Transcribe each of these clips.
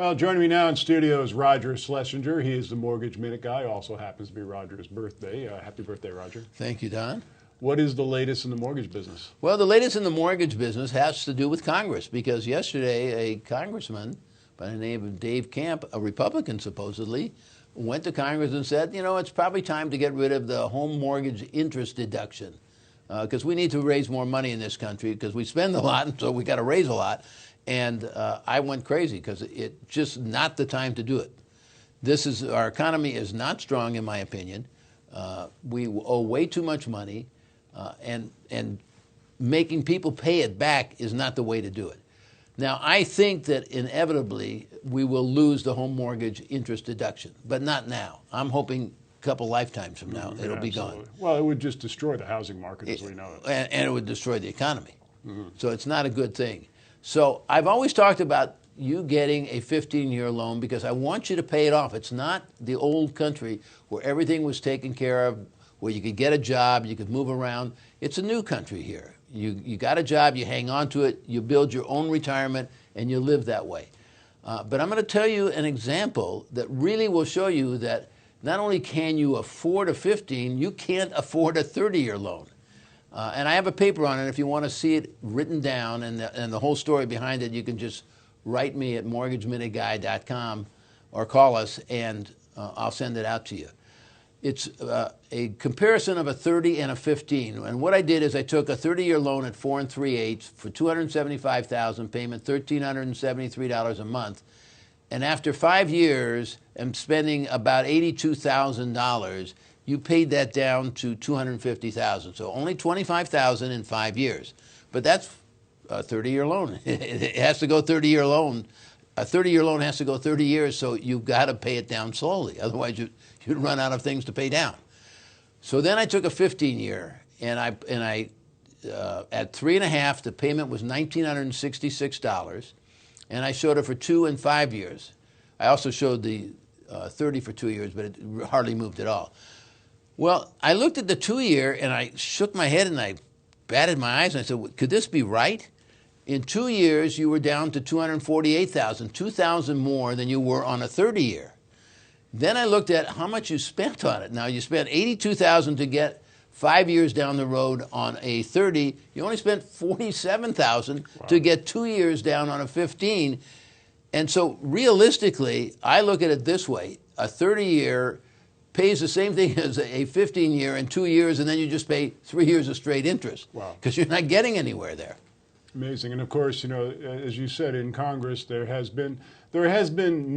Well, joining me now in studio is Roger Schlesinger. He is the Mortgage Minute guy. Also happens to be Roger's birthday. Happy birthday, Roger. Thank you, Don. What is the latest in the mortgage business? Well, the latest in the mortgage business has to do with Congress, because yesterday a congressman by the name of Dave Camp, a Republican supposedly, went to Congress and said, you know, it's probably time to get rid of the home mortgage interest deduction, because we need to raise more money in this country because we spend a lot, and so we got to raise a lot. And I went crazy because it's just not the time to do it. Our economy is not strong, in my opinion. We owe way too much money, and making people pay it back is not the way to do it. Now, I think that inevitably we will lose the home mortgage interest deduction, but not now. I'm hoping a couple lifetimes from now it'll be gone. Well, it would just destroy the housing market as we know it. And it would destroy the economy. So it's not a good thing. So I've always talked about you getting a 15-year loan because I want you to pay it off. It's not the old country where everything was taken care of, where you could get a job, you could move around. It's a new country here. You got a job, you hang on to it, you build your own retirement, and you live that way. But I'm going to tell you an example that really will show you that not only can you afford a 15, you can't afford a 30-year loan. And I have a paper on it. If you want to see it written down and the whole story behind it, you can just write me at mortgageminuteguy.com or call us, and I'll send it out to you. It's a comparison of a 30 and a 15. And what I did is I took a 30-year loan at 4 3/8 for $275,000, payment $1,373 a month. And after 5 years and spending about $82,000, you paid that down to $250,000. So only $25,000 in 5 years. But that's a 30-year loan. It has to go 30-year loan. A 30-year loan has to go 30 years, so you've got to pay it down slowly. Otherwise, you'd run out of things to pay down. So then I took a 15-year, and I at 3.5, the payment was $1,966, and I showed it for 2 and 5 years. I also showed the 30 for 2 years, but it hardly moved at all. Well, I looked at the 2-year, and I shook my head, and I batted my eyes, and I said, could this be right? In 2 years, you were down to $248,000, $2,000 more than you were on a 30-year. Then I looked at how much you spent on it. Now, you spent $82,000 to get 5 years down the road on a 30. You only spent $47,000 to get 2 years down on a 15. And so realistically, I look at it this way. A 30-year pays the same thing as a 15-year in 2 years, and then you just pay 3 years of straight interest. Wow. Because you're not getting anywhere there. Amazing. And of course, you know, as you said, in Congress, there has been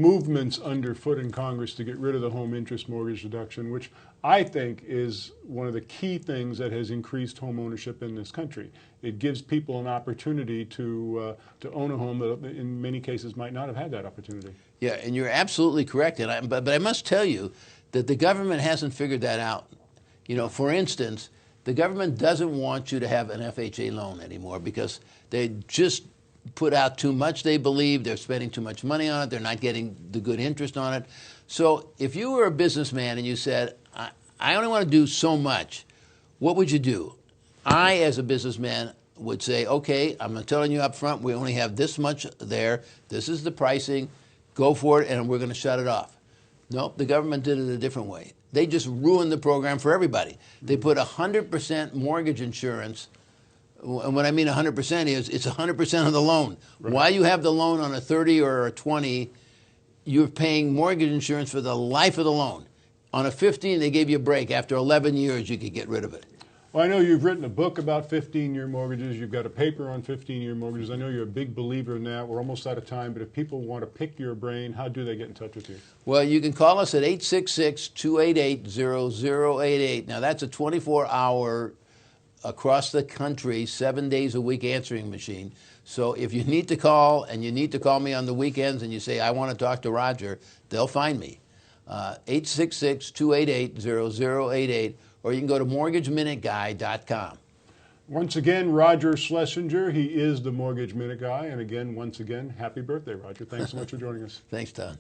movements underfoot in Congress to get rid of the home interest mortgage deduction, which I think is one of the key things that has increased home ownership in this country. It gives people an opportunity to own a home that in many cases might not have had that opportunity. Yeah, and you're absolutely correct. And but I must tell you that the government hasn't figured that out. You know, for instance, the government doesn't want you to have an FHA loan anymore because they just put out too much, they believe. They're spending too much money on it. They're not getting the good interest on it. So if you were a businessman and you said, I only want to do so much, what would you do? I, as a businessman, would say, okay, I'm telling you up front, we only have this much there. This is the pricing. Go for it, and we're going to shut it off. Nope, the government did it a different way. They just ruined the program for everybody. They put 100% mortgage insurance, and what I mean 100% is it's 100% of the loan. Right. While you have the loan on a 30 or a 20, you're paying mortgage insurance for the life of the loan. On a 15, they gave you a break. After 11 years, you could get rid of it. Well, I know you've written a book about 15-year mortgages. You've got a paper on 15-year mortgages. I know you're a big believer in that. We're almost out of time, but if people want to pick your brain, how do they get in touch with you? Well, you can call us at 866-288-0088. Now, that's a 24-hour, across the country, 7 days a week answering machine. So if you need to call, and you need to call me on the weekends, and you say, I want to talk to Roger, they'll find me. 866-288-0088. Or you can go to mortgageminuteguy.com. Once again, Roger Schlesinger. He is the Mortgage Minute Guy. And again, once again, happy birthday, Roger. Thanks so much for joining us. Thanks, Don.